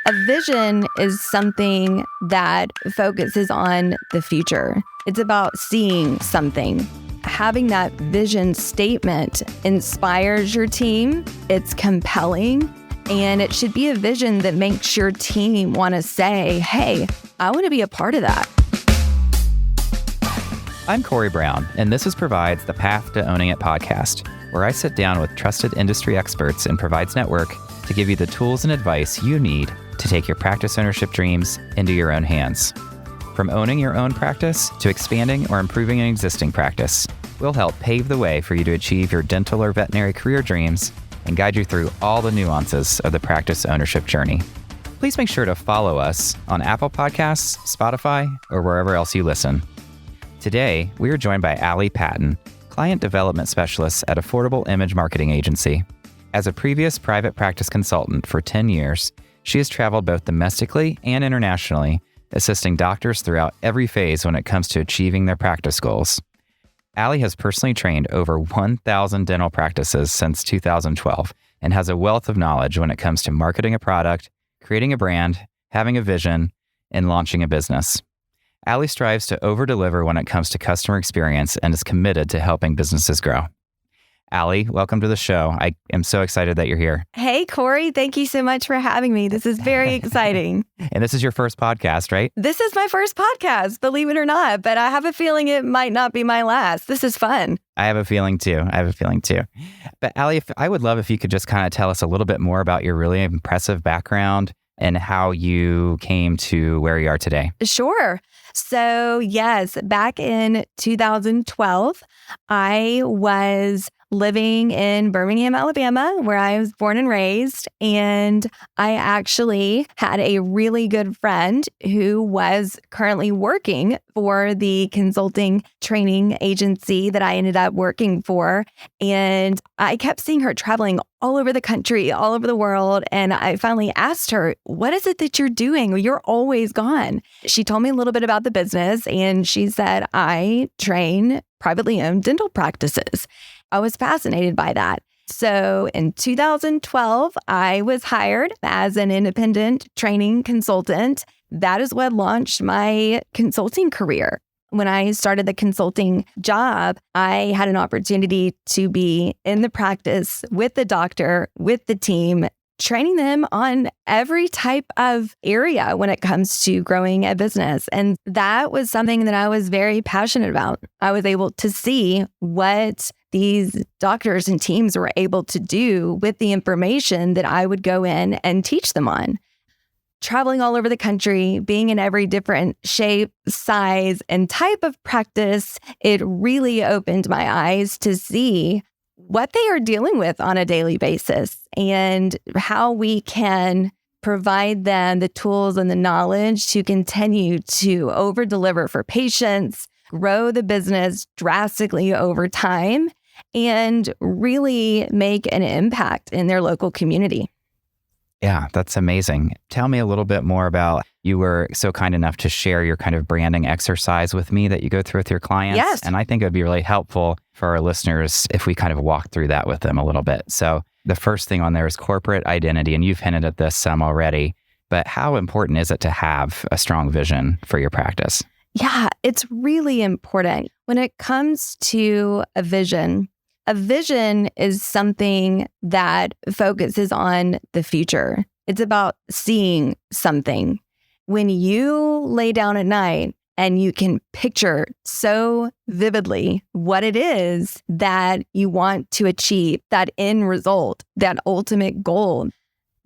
A vision is something that focuses on the future. It's about seeing something. Having that vision statement inspires your team. It's compelling, and it should be a vision that makes your team want to say, hey, I want to be a part of that. I'm Corey Brown, and this is Provide's The Path to Owning It podcast, where I sit down with trusted industry experts in Provide's network to give you the tools and advice you need to take your practice ownership dreams into your own hands. From owning your own practice to expanding or improving an existing practice, we'll help pave the way for you to achieve your dental or veterinary career dreams and guide you through all the nuances of the practice ownership journey. Please make sure to follow us on Apple Podcasts, Spotify, or wherever else you listen. Today, we are joined by Ali Patton, Client Development Specialist at Affordable Image Marketing Agency. As a previous private practice consultant for 10 years, she has traveled both domestically and internationally, assisting doctors throughout every phase when it comes to achieving their practice goals. Ali has personally trained over 1,000 dental practices since 2012 and has a wealth of knowledge when it comes to marketing a product, creating a brand, having a vision, and launching a business. Ali strives to over-deliver when it comes to customer experience and is committed to helping businesses grow. Ali, welcome to the show. I am so excited that you're here. Hey, Corey, thank you so much for having me. This is very exciting. And this is your first podcast, right? This is my first podcast, believe it or not, but I have a feeling it might not be my last. This is fun. I have a feeling too. But Ali, I would love if you could just kind of tell us a little bit more about your really impressive background and how you came to where you are today. Sure. So yes, back in 2012, I was living in Birmingham, Alabama, where I was born and raised. And I actually had a really good friend who was currently working for the consulting training agency that I ended up working for. And I kept seeing her traveling all over the country, all over the world. And I finally asked her, what is it that you're doing? You're always gone. She told me a little bit about the business, and she said, I train privately owned dental practices. I was fascinated by that. So in 2012, I was hired as an independent training consultant. That is what launched my consulting career. When I started the consulting job, I had an opportunity to be in the practice with the doctor, with the team, training them on every type of area when it comes to growing a business. And that was something that I was very passionate about. I was able to see what these doctors and teams were able to do with the information that I would go in and teach them on. Traveling all over the country, being in every different shape, size, and type of practice, it really opened my eyes to see what they are dealing with on a daily basis and how we can provide them the tools and the knowledge to continue to over-deliver for patients, grow the business drastically over time, and really make an impact in their local community. Yeah, that's amazing. Tell me a little bit more about, you were so kind enough to share your kind of branding exercise with me that you go through with your clients. Yes. And I think it would be really helpful for our listeners if we kind of walk through that with them a little bit. So the first thing on there is corporate identity, and you've hinted at this some already, but how important is it to have a strong vision for your practice? Yeah, it's really important. When it comes to a vision is something that focuses on the future. It's about seeing something. When you lay down at night and you can picture so vividly what it is that you want to achieve, that end result, that ultimate goal,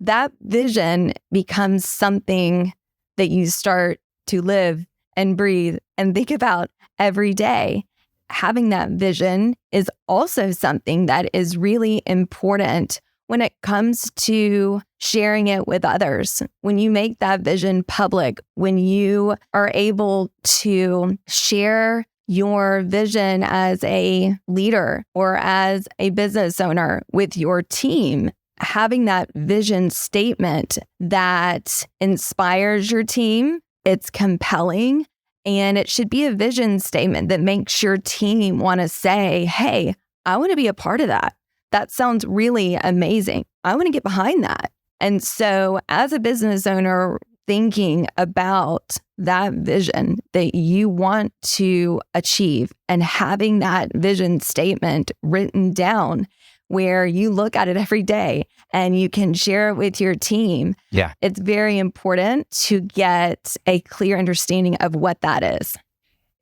that vision becomes something that you start to live and breathe and think about every day. Having that vision is also something that is really important when it comes to sharing it with others. When you make that vision public, when you are able to share your vision as a leader or as a business owner with your team, having that vision statement that inspires your team, it's compelling. And it should be a vision statement that makes your team want to say, hey, I want to be a part of that. That sounds really amazing. I want to get behind that. And so as a business owner, thinking about that vision that you want to achieve and having that vision statement written down where you look at it every day and you can share it with your team. Yeah. It's very important to get a clear understanding of what that is.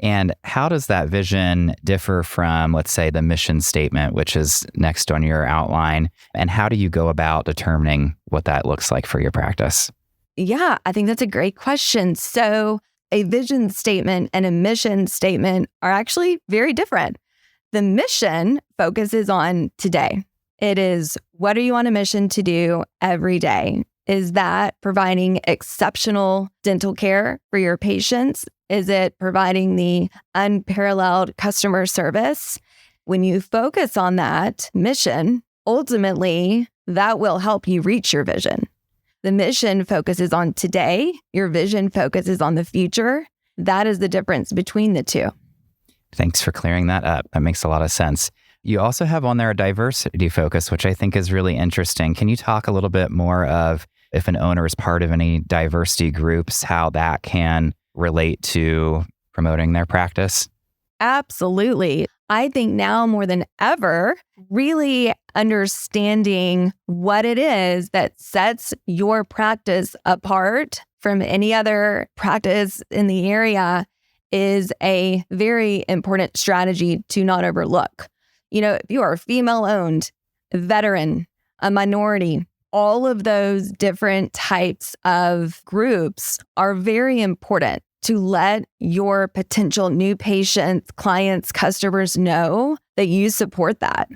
And how does that vision differ from, let's say, the mission statement, which is next on your outline? And how do you go about determining what that looks like for your practice? Yeah, I think that's a great question. So a vision statement and a mission statement are actually very different. The mission focuses on today. It is, what are you on a mission to do every day? Is that providing exceptional dental care for your patients? Is it providing the unparalleled customer service? When you focus on that mission, ultimately, that will help you reach your vision. The mission focuses on today. Your vision focuses on the future. That is the difference between the two. Thanks for clearing that up. That makes a lot of sense. You also have on there a diversity focus, which I think is really interesting. Can you talk a little bit more of if an owner is part of any diversity groups, how that can relate to promoting their practice? Absolutely. I think now more than ever, really understanding what it is that sets your practice apart from any other practice in the area is a very important strategy to not overlook. You know, if you are female-owned, veteran, a minority, all of those different types of groups are very important to let your potential new patients, clients, customers know that you support that.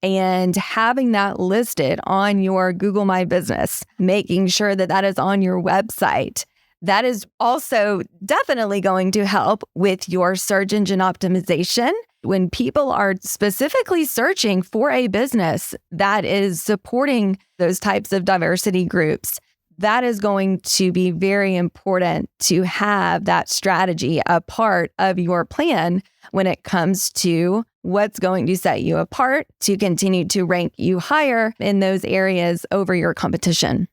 And having that listed on your Google My Business, making sure that that is on your website, that is also definitely going to help with your search engine optimization. When people are specifically searching for a business that is supporting those types of diversity groups, that is going to be very important to have that strategy a part of your plan when it comes to what's going to set you apart to continue to rank you higher in those areas over your competition.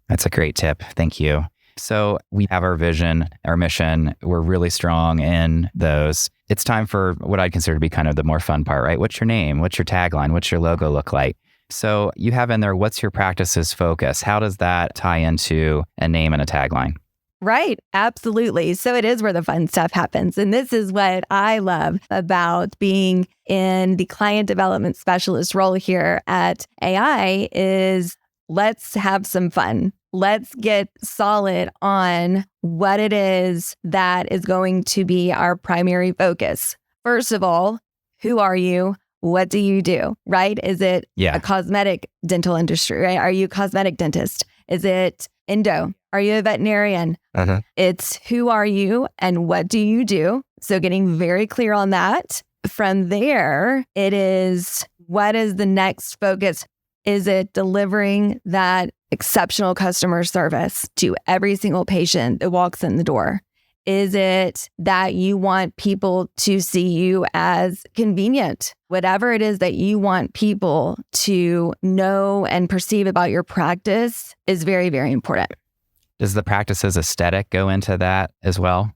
That's a great tip. Thank you. So we have our vision, our mission. We're really strong in those. It's time for what I'd consider to be kind of the more fun part, right? What's your name? What's your tagline? What's your logo look like? So you have in there, what's your practice's focus? How does that tie into a name and a tagline? Right. Absolutely. So it is where the fun stuff happens. And this is what I love about being in the client development specialist role here at AI is let's have some fun. Let's get solid on what it is that is going to be our primary focus. First of all, who are you? What do you do, right? Is it a cosmetic dental industry, right? Are you a cosmetic dentist? Is it endo? Are you a veterinarian? It's who are you and what do you do? So getting very clear on that. From there, it is what is the next focus? Is it delivering that exceptional customer service to every single patient that walks in the door? Is it that you want people to see you as convenient? Whatever it is that you want people to know and perceive about your practice is very, very important. Does the practice's aesthetic go into that as well?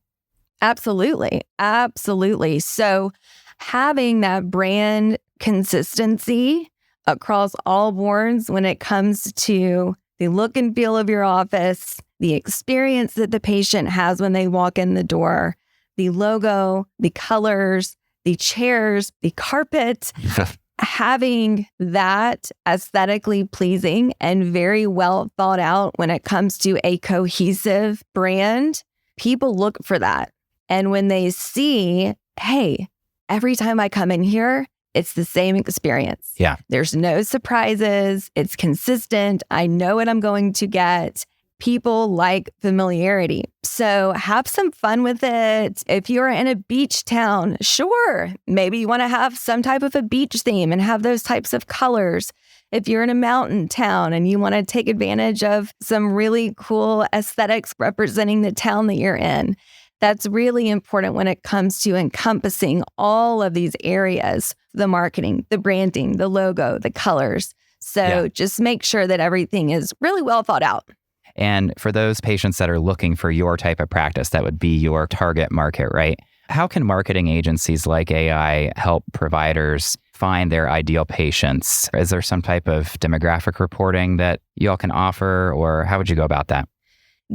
Absolutely. Absolutely. So having that brand consistency across all boards when it comes to the look and feel of your office, the experience that the patient has when they walk in the door, the logo, the colors, the chairs, the carpet, having that aesthetically pleasing and very well thought out when it comes to a cohesive brand, people look for that. And when they see, hey, every time I come in here, it's the same experience. Yeah. There's no surprises. It's consistent. I know what I'm going to get. People like familiarity. So have some fun with it. If you're in a beach town, sure, maybe you want to have some type of a beach theme and have those types of colors. If you're in a mountain town and you want to take advantage of some really cool aesthetics representing the town that you're in, that's really important when it comes to encompassing all of these areas, the marketing, the branding, the logo, the colors. So just make sure that everything is really well thought out. And for those patients that are looking for your type of practice, that would be your target market, right? How can marketing agencies like AI help providers find their ideal patients? Is there some type of demographic reporting that you all can offer, or how would you go about that?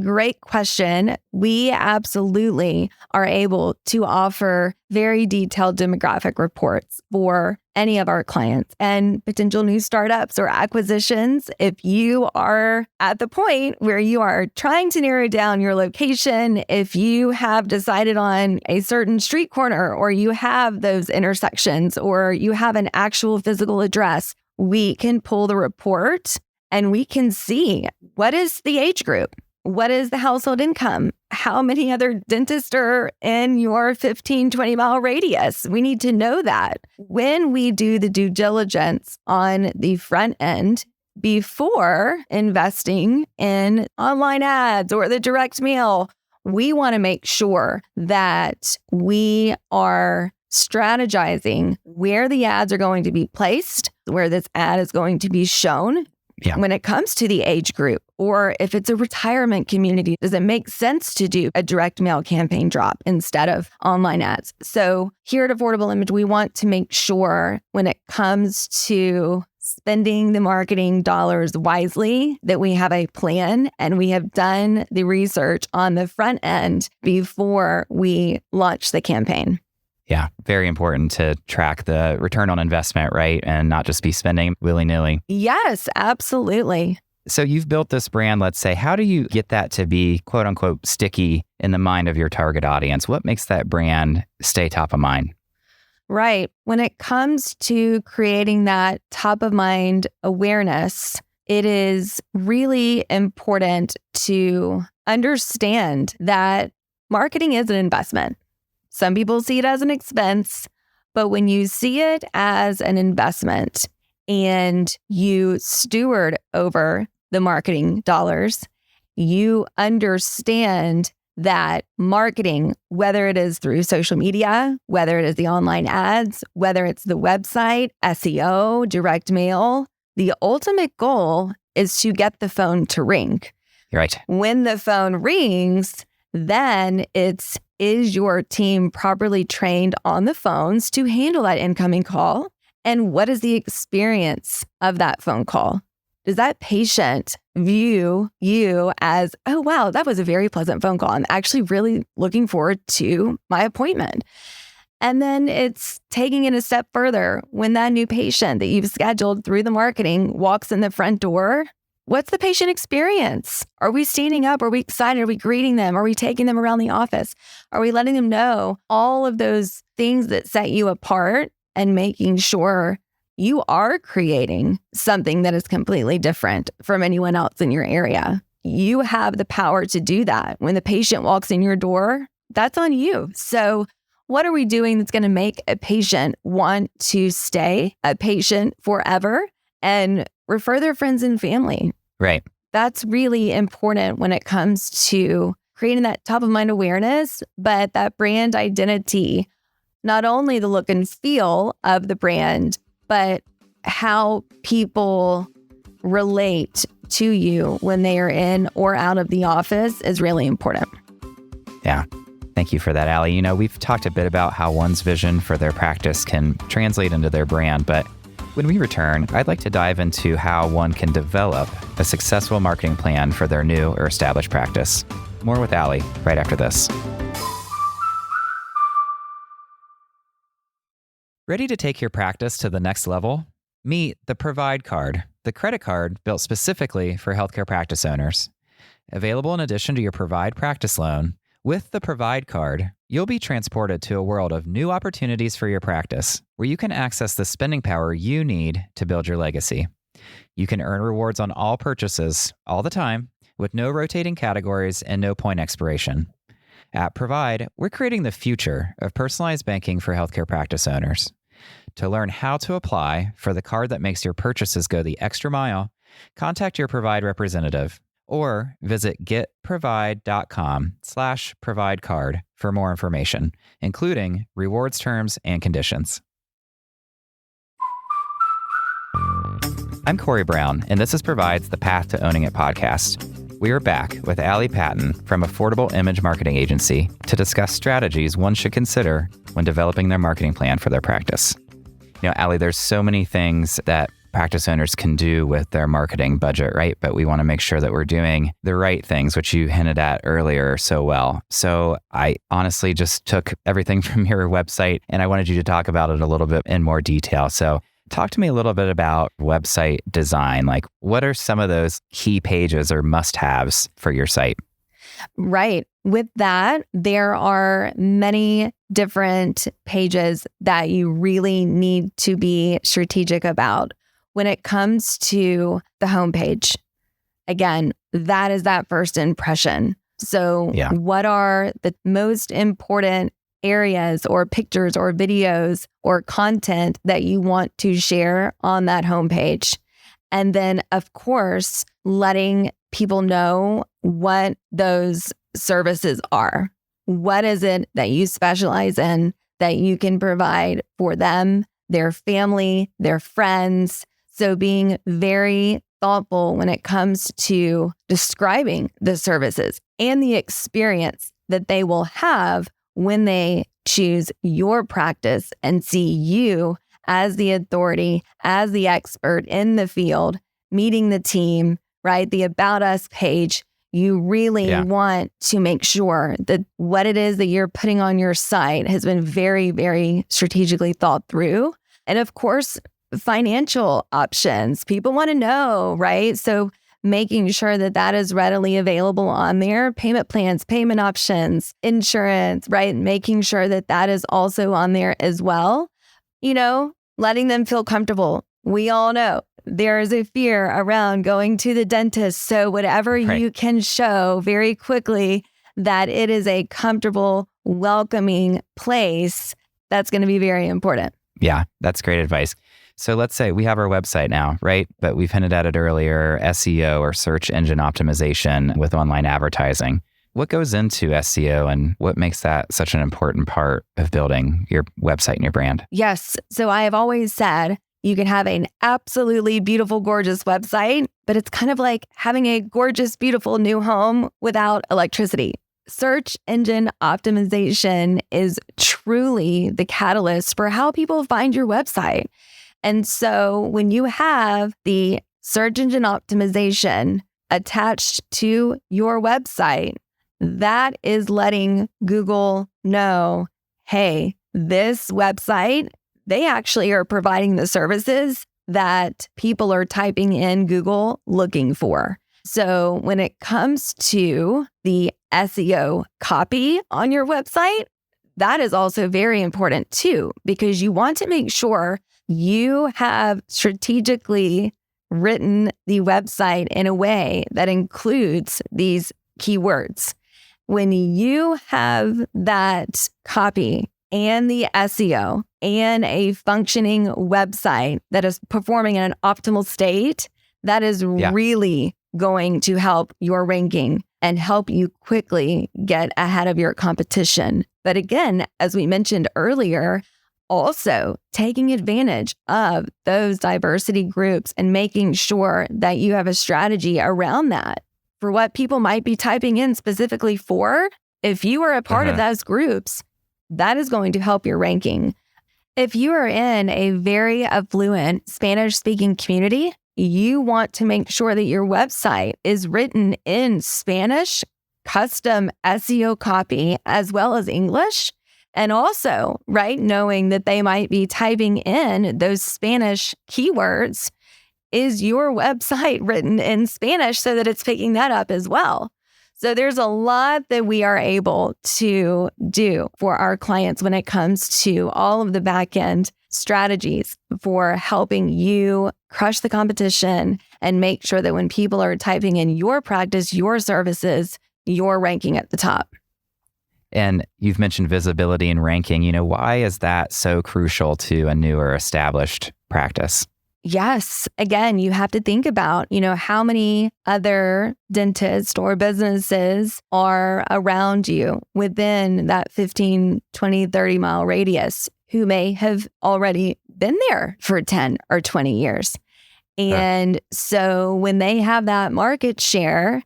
Great question. We absolutely are able to offer very detailed demographic reports for any of our clients and potential new startups or acquisitions. If you are at the point where you are trying to narrow down your location, if you have decided on a certain street corner, or you have those intersections, or you have an actual physical address, we can pull the report and we can see what is the age group. What is the household income? How many other dentists are in your 15, 20-mile radius? We need to know that. When we do the due diligence on the front end, before investing in online ads or the direct mail, we want to make sure that we are strategizing where the ads are going to be placed, where this ad is going to be shown. When it comes to the age group, or if it's a retirement community, does it make sense to do a direct mail campaign drop instead of online ads? So here at Affordable Image, we want to make sure when it comes to spending the marketing dollars wisely, that we have a plan and we have done the research on the front end before we launch the campaign. Yeah, very important to track the return on investment, right? And not just be spending willy-nilly. Yes, absolutely. So you've built this brand, let's say. How do you get that to be quote unquote sticky in the mind of your target audience? What makes that brand stay top of mind? Right. When it comes to creating that top of mind awareness, it is really important to understand that marketing is an investment. Some people see it as an expense, but when you see it as an investment and you steward over the marketing dollars, you understand that marketing, whether it is through social media, whether it is the online ads, whether it's the website, SEO, direct mail, the ultimate goal is to get the phone to ring. Right. When the phone rings, then is your team properly trained on the phones to handle that incoming call? And what is the experience of that phone call? Does that patient view you as, oh, wow, that was a very pleasant phone call. I'm actually really looking forward to my appointment. And then it's taking it a step further. When that new patient that you've scheduled through the marketing walks in the front door, what's the patient experience? Are we standing up? Are we excited? Are we greeting them? Are we taking them around the office? Are we letting them know all of those things that set you apart and making sure you are creating something that is completely different from anyone else in your area? You have the power to do that. When the patient walks in your door, that's on you. So what are we doing that's going to make a patient want to stay a patient forever and refer their friends and family? Right. That's really important when it comes to creating that top of mind awareness, but that brand identity, not only the look and feel of the brand, but how people relate to you when they are in or out of the office is really important. Yeah. Thank you for that, Ali. You know, we've talked a bit about how one's vision for their practice can translate into their brand, but when we return, I'd like to dive into how one can develop a successful marketing plan for their new or established practice. More with Ali right after this. Ready to take your practice to the next level? Meet the Provide Card, the credit card built specifically for healthcare practice owners. Available in addition to your Provide practice loan, with the Provide Card, you'll be transported to a world of new opportunities for your practice, where you can access the spending power you need to build your legacy. You can earn rewards on all purchases, all the time, with no rotating categories and no point expiration. At Provide, we're creating the future of personalized banking for healthcare practice owners. To learn how to apply for the card that makes your purchases go the extra mile, contact your Provide representative or visit getprovide.com/providecard for more information, including rewards terms and conditions. I'm Corey Brown, and this is Provides the Path to Owning It podcast. We are back with Ali Patton from Affordable Image Marketing Agency to discuss strategies one should consider when developing their marketing plan for their practice. Ali, there's so many things that practice owners can do with their marketing budget, right? But we want to make sure that we're doing the right things, which you hinted at earlier so well. So I honestly just took everything from your website and I wanted you to talk about it a little bit in more detail. So talk to me a little bit about website design. Like, what are some of those key pages or must-haves for your site? Right. With that, there are many different pages that you really need to be strategic about. When it comes to the homepage, again, that is that first impression. So what are the most important areas or pictures or videos or content that you want to share on that homepage? And then, of course, letting people know what those services are. What is it that you specialize in that you can provide for them, their family, their friends? So being very thoughtful when it comes to describing the services and the experience that they will have when they choose your practice and see you as the authority, as the expert in the field, meeting the team, right? The About Us page. You really want to make sure that what it is that you're putting on your site has been very, very strategically thought through. And of course, financial options. People want to know, right? So making sure that that is readily available on there, payment plans, payment options, insurance, right? Making sure that that is also on there as well. Letting them feel comfortable. We all know there is a fear around going to the dentist. So whatever you can show very quickly that it is a comfortable, welcoming place, that's going to be very important. Yeah, that's great advice. So let's say we have our website now, right? But we've hinted at it earlier, SEO or search engine optimization with online advertising. What goes into SEO and what makes that such an important part of building your website and your brand? Yes. So I have always said you can have an absolutely beautiful, gorgeous website, but it's kind of like having a gorgeous, beautiful new home without electricity. Search engine optimization is truly the catalyst for how people find your website. And so when you have the search engine optimization attached to your website, that is letting Google know, hey, this website, they actually are providing the services that people are typing in Google looking for. So when it comes to the SEO copy on your website, that is also very important too, because you want to make sure you have strategically written the website in a way that includes these keywords. When you have that copy and the SEO and a functioning website that is performing in an optimal state, that is really going to help your ranking and help you quickly get ahead of your competition. But again, as we mentioned earlier, also taking advantage of those diversity groups and making sure that you have a strategy around that for what people might be typing in specifically for. If you are a part of those groups, that is going to help your ranking. If you are in a very affluent Spanish-speaking community, you want to make sure that your website is written in Spanish, custom SEO copy, as well as English. And also, right, knowing that they might be typing in those Spanish keywords, is your website written in Spanish so that it's picking that up as well? So there's a lot that we are able to do for our clients when it comes to all of the back-end strategies for helping you crush the competition and make sure that when people are typing in your practice, your services, you're ranking at the top. And you've mentioned visibility and ranking. Why is that so crucial to a newer established practice? Yes. Again, you have to think about, how many other dentists or businesses are around you within that 15, 20, 30 mile radius who may have already been there for 10 or 20 years. And so when they have that market share,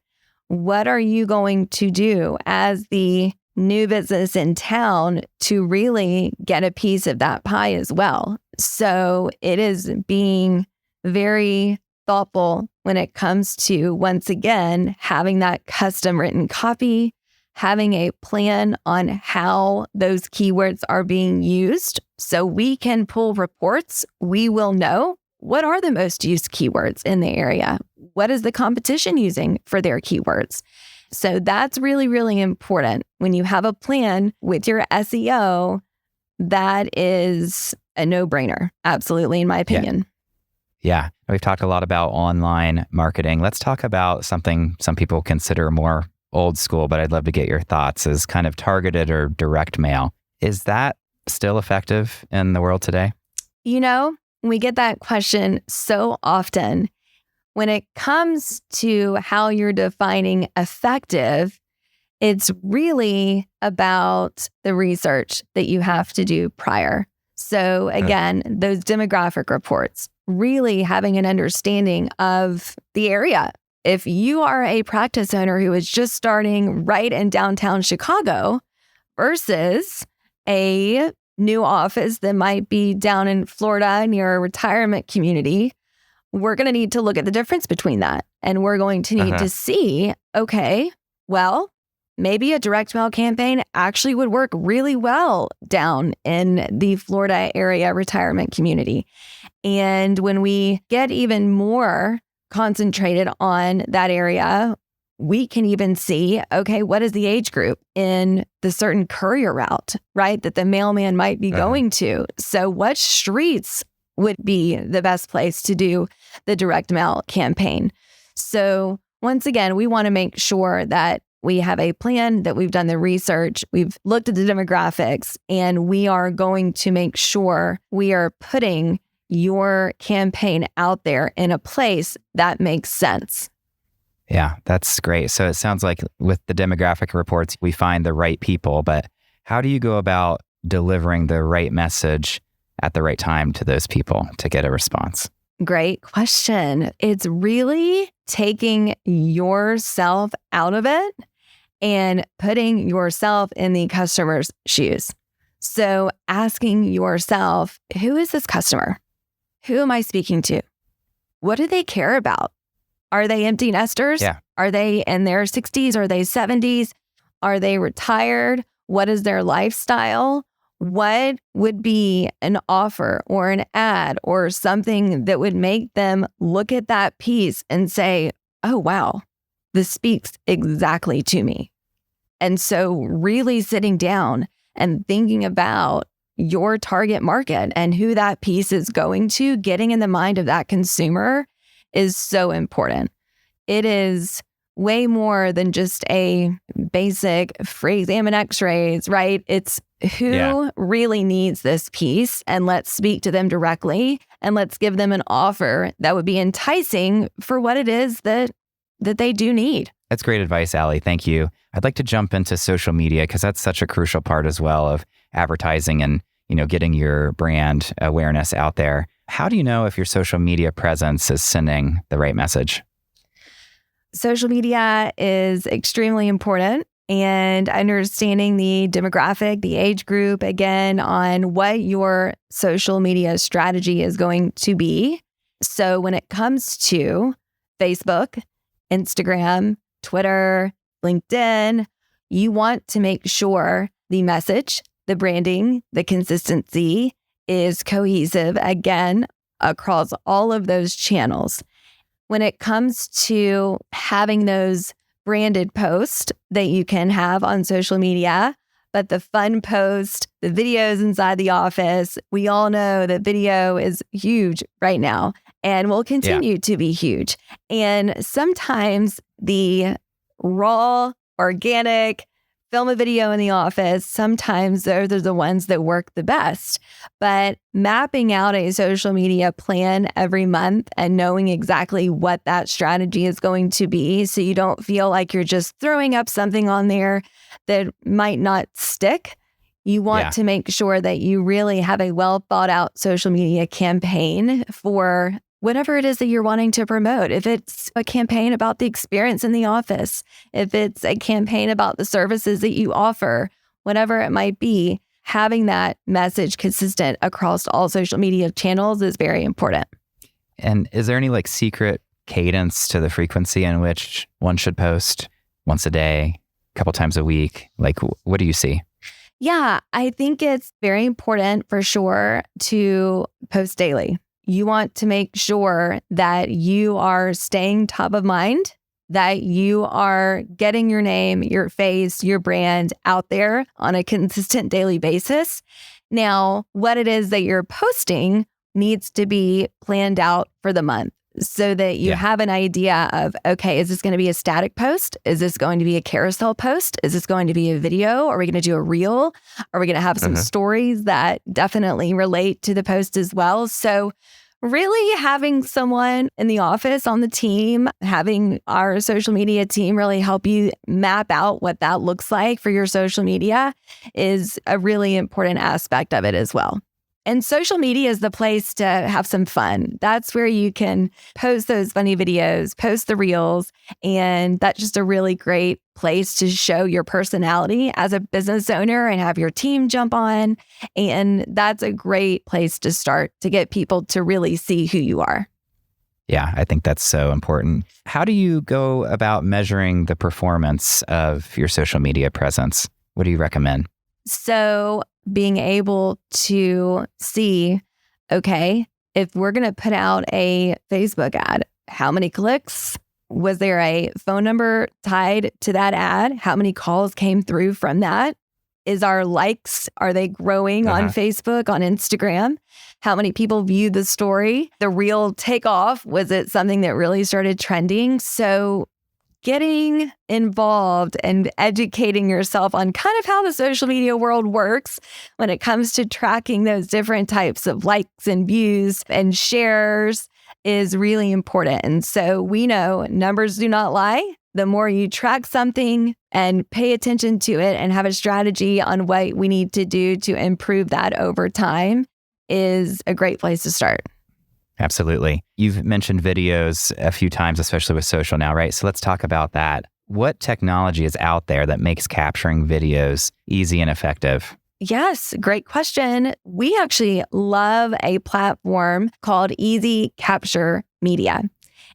what are you going to do as the new business in town to really get a piece of that pie as well? So it is being very thoughtful when it comes to, once again, having that custom written copy, having a plan on how those keywords are being used. So we can pull reports. We will know what are the most used keywords in the area. What is the competition using for their keywords? So that's really, really important. When you have a plan with your SEO, that is a no-brainer. Absolutely, in my opinion. Yeah. We've talked a lot about online marketing. Let's talk about something some people consider more old school, but I'd love to get your thoughts, is kind of targeted or direct mail. Is that still effective in the world today? You know, we get that question so often. When it comes to how you're defining effective, it's really about the research that you have to do prior. So again, those demographic reports, really having an understanding of the area. If you are a practice owner who is just starting right in downtown Chicago versus a new office that might be down in Florida near a retirement community, we're going to need to look at the difference between that. And we're going to need to see, okay, well, maybe a direct mail campaign actually would work really well down in the Florida area retirement community. And when we get even more concentrated on that area, we can even see, okay, what is the age group in the certain courier route, right, that the mailman might be going to? So what streets would be the best place to do the direct mail campaign? So once again, we want to make sure that we have a plan, that we've done the research, we've looked at the demographics, and we are going to make sure we are putting your campaign out there in a place that makes sense. Yeah, that's great. So it sounds like with the demographic reports, we find the right people, but how do you go about delivering the right message at the right time to those people to get a response? Great question. It's really taking yourself out of it and putting yourself in the customer's shoes. So asking yourself, who is this customer? Who am I speaking to? What do they care about? Are they empty nesters? Yeah. Are they in their 60s? Are they 70s? Are they retired? What is their lifestyle? What would be an offer or an ad or something that would make them look at that piece and say, oh, wow, this speaks exactly to me? And so really sitting down and thinking about your target market and who that piece is going to, getting in the mind of that consumer is so important. It is way more than just a basic free exam and x-rays, right? It's who really needs this piece, and let's speak to them directly and let's give them an offer that would be enticing for what it is that they do need. That's great advice, Ali. Thank you. I'd like to jump into social media because that's such a crucial part as well of advertising and, getting your brand awareness out there. How do you know if your social media presence is sending the right message? Social media is extremely important, and understanding the demographic, the age group, again, on what your social media strategy is going to be. So when it comes to Facebook, Instagram, Twitter, LinkedIn, you want to make sure the message, the branding, the consistency is cohesive, again, across all of those channels. When it comes to having those branded posts that you can have on social media, but the fun post, the videos inside the office, we all know that video is huge right now and will continue to be huge. And sometimes the raw, organic, film a video in the office, sometimes they're the ones that work the best. But mapping out a social media plan every month and knowing exactly what that strategy is going to be, so you don't feel like you're just throwing up something on there that might not stick. You want to make sure that you really have a well thought out social media campaign for whatever it is that you're wanting to promote. If it's a campaign about the experience in the office, if it's a campaign about the services that you offer, whatever it might be, having that message consistent across all social media channels is very important. And is there any secret cadence to the frequency in which one should post? Once a day, a couple times a week? What do you see? Yeah, I think it's very important for sure to post daily. You want to make sure that you are staying top of mind, that you are getting your name, your face, your brand out there on a consistent daily basis. Now, what it is that you're posting needs to be planned out for the month so that you have an idea of, okay, is this going to be a static post? Is this going to be a carousel post? Is this going to be a video? Are we going to do a reel? Are we going to have some stories that definitely relate to the post as well? So really having someone in the office on the team, having our social media team really help you map out what that looks like for your social media is a really important aspect of it as well. And social media is the place to have some fun. That's where you can post those funny videos, post the reels, and that's just a really great place to show your personality as a business owner and have your team jump on. And that's a great place to start to get people to really see who you are. Yeah, I think that's so important. How do you go about measuring the performance of your social media presence? What do you recommend? So being able to see, okay, if we're going to put out a Facebook ad, how many clicks? Was there a phone number tied to that ad? How many calls came through from that? Is our likes, are they growing on Facebook, on Instagram? How many people viewed the story? The real takeoff, was it something that really started trending? So getting involved and educating yourself on kind of how the social media world works when it comes to tracking those different types of likes and views and shares is really important. And so we know numbers do not lie. The more you track something and pay attention to it and have a strategy on what we need to do to improve that over time is a great place to start. Absolutely. You've mentioned videos a few times, especially with social now, right? So let's talk about that. What technology is out there that makes capturing videos easy and effective? Yes, great question. We actually love a platform called Easy Capture Media.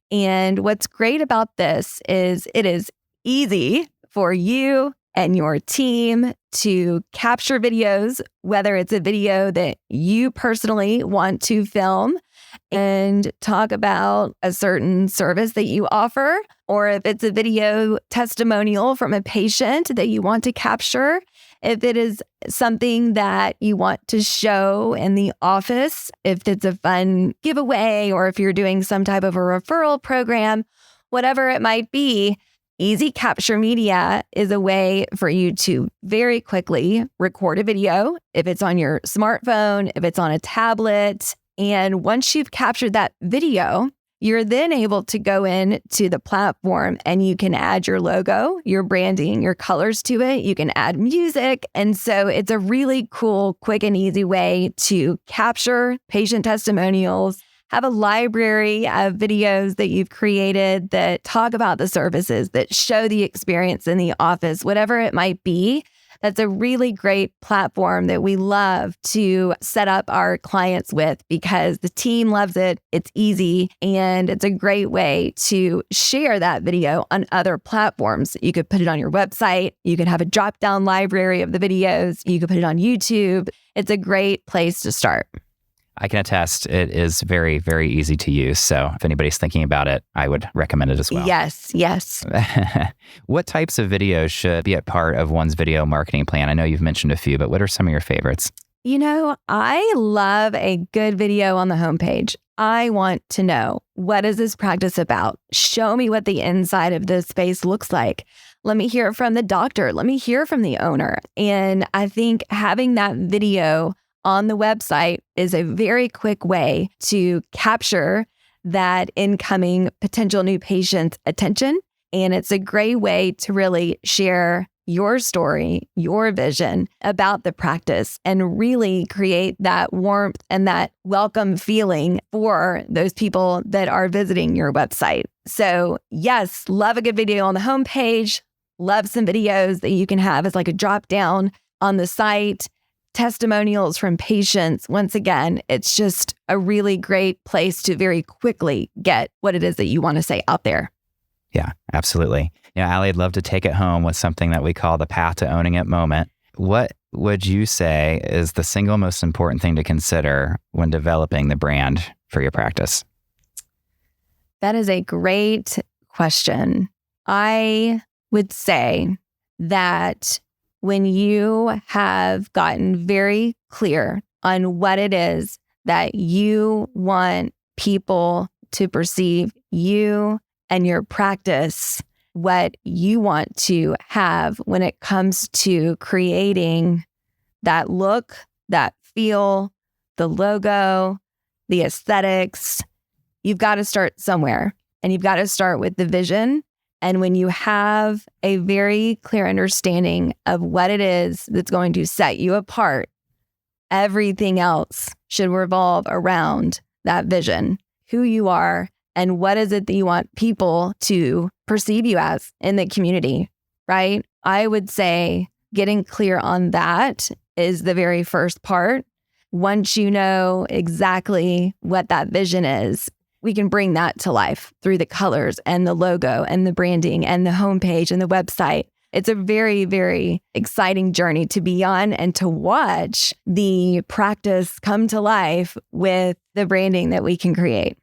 And what's great about this is it is easy for you and your team to capture videos, whether it's a video that you personally want to film and talk about a certain service that you offer, or if it's a video testimonial from a patient that you want to capture, if it is something that you want to show in the office, if it's a fun giveaway, or if you're doing some type of a referral program, whatever it might be, Easy Capture Media is a way for you to very quickly record a video, if it's on your smartphone, if it's on a tablet. And once you've captured that video, you're then able to go in to the platform and you can add your logo, your branding, your colors to it. You can add music. And so it's a really cool, quick and easy way to capture patient testimonials, have a library of videos that you've created that talk about the services, that show the experience in the office, whatever it might be. That's a really great platform that we love to set up our clients with because the team loves it. It's easy and it's a great way to share that video on other platforms. You could put it on your website. You could have a drop-down library of the videos. You could put it on YouTube. It's a great place to start. I can attest it is very, very easy to use. So if anybody's thinking about it, I would recommend it as well. Yes, yes. What types of videos should be a part of one's video marketing plan? I know you've mentioned a few, but what are some of your favorites? You know, I love a good video on the homepage. I want to know, what is this practice about? Show me what the inside of this space looks like. Let me hear from the doctor. Let me hear from the owner. And I think having that video on the website is a very quick way to capture that incoming potential new patient's attention. And it's a great way to really share your story, your vision about the practice and really create that warmth and that welcome feeling for those people that are visiting your website. So yes, love a good video on the homepage, love some videos that you can have as like a drop down on the site, testimonials from patients. Once again, it's just a really great place to very quickly get what it is that you want to say out there. Yeah, absolutely. Ali, I'd love to take it home with something that we call the path to owning it moment. What would you say is the single most important thing to consider when developing the brand for your practice? That is a great question. I would say that when you have gotten very clear on what it is that you want people to perceive you and your practice, what you want to have when it comes to creating that look, that feel, the logo, the aesthetics, you've got to start somewhere, and you've got to start with the vision. And when you have a very clear understanding of what it is that's going to set you apart, everything else should revolve around that vision, who you are, and what is it that you want people to perceive you as in the community, right? I would say getting clear on that is the very first part. Once you know exactly what that vision is, we can bring that to life through the colors and the logo and the branding and the homepage and the website. It's a very, very exciting journey to be on and to watch the practice come to life with the branding that we can create.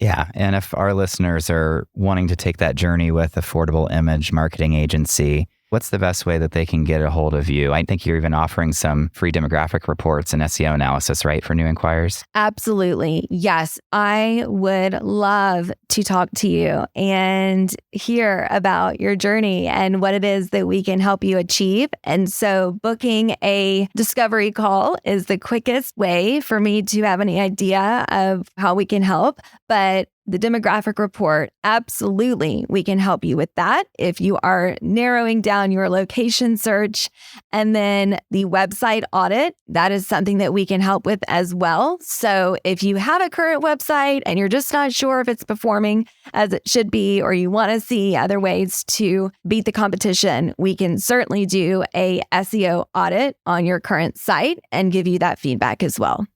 Yeah. And if our listeners are wanting to take that journey with Affordable Image Marketing Agency, what's the best way that they can get a hold of you? I think you're even offering some free demographic reports and SEO analysis, right, for new inquirers? Absolutely. Yes. I would love to talk to you and hear about your journey and what it is that we can help you achieve. And so booking a discovery call is the quickest way for me to have any idea of how we can help. But the demographic report, absolutely, we can help you with that if you are narrowing down your location search. And then the website audit, that is something that we can help with as well. So if you have a current website and you're just not sure if it's performing as it should be, or you want to see other ways to beat the competition, we can certainly do a SEO audit on your current site and give you that feedback as well.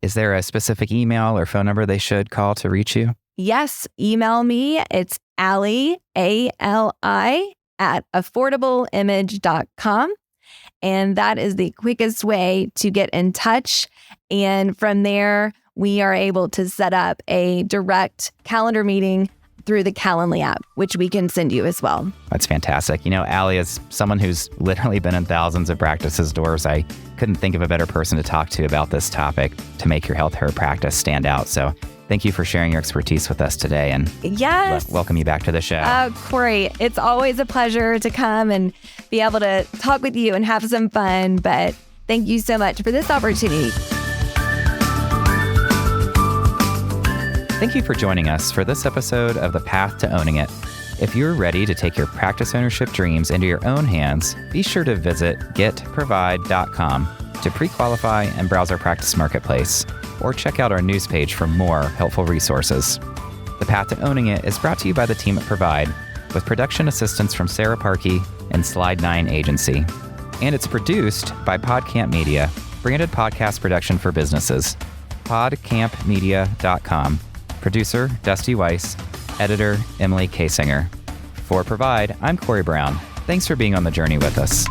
Is there a specific email or phone number they should call to reach you? Yes, email me. It's Ali, ALI, at affordableimage.com. And that is the quickest way to get in touch. And from there, we are able to set up a direct calendar meeting through the Calendly app, which we can send you as well. That's fantastic. Ali, as someone who's literally been in thousands of practices' doors, I couldn't think of a better person to talk to about this topic to make your healthcare practice stand out. So thank you for sharing your expertise with us today, and yes, welcome you back to the show. Corey, it's always a pleasure to come and be able to talk with you and have some fun. But thank you so much for this opportunity. Thank you for joining us for this episode of The Path to Owning It. If you're ready to take your practice ownership dreams into your own hands, be sure to visit getprovide.com to pre-qualify and browse our practice marketplace, or check out our news page for more helpful resources. The Path to Owning It is brought to you by the team at Provide, with production assistance from Sarah Parkey and Slide 9 Agency. And it's produced by PodCamp Media, branded podcast production for businesses. podcampmedia.com. Producer, Dusty Weiss. Editor, Emily Kasinger. For Provide, I'm Corey Brown. Thanks for being on the journey with us.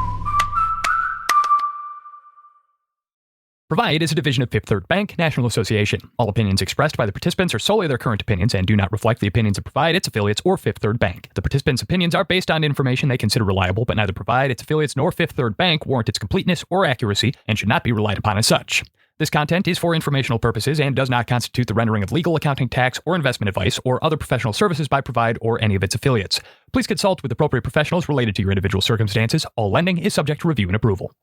Provide is a division of Fifth Third Bank, National Association. All opinions expressed by the participants are solely their current opinions and do not reflect the opinions of Provide, its affiliates, or Fifth Third Bank. The participants' opinions are based on information they consider reliable, but neither Provide, its affiliates, nor Fifth Third Bank warrant its completeness or accuracy and should not be relied upon as such. This content is for informational purposes and does not constitute the rendering of legal, accounting, tax, or investment advice or other professional services by Provide or any of its affiliates. Please consult with appropriate professionals related to your individual circumstances. All lending is subject to review and approval.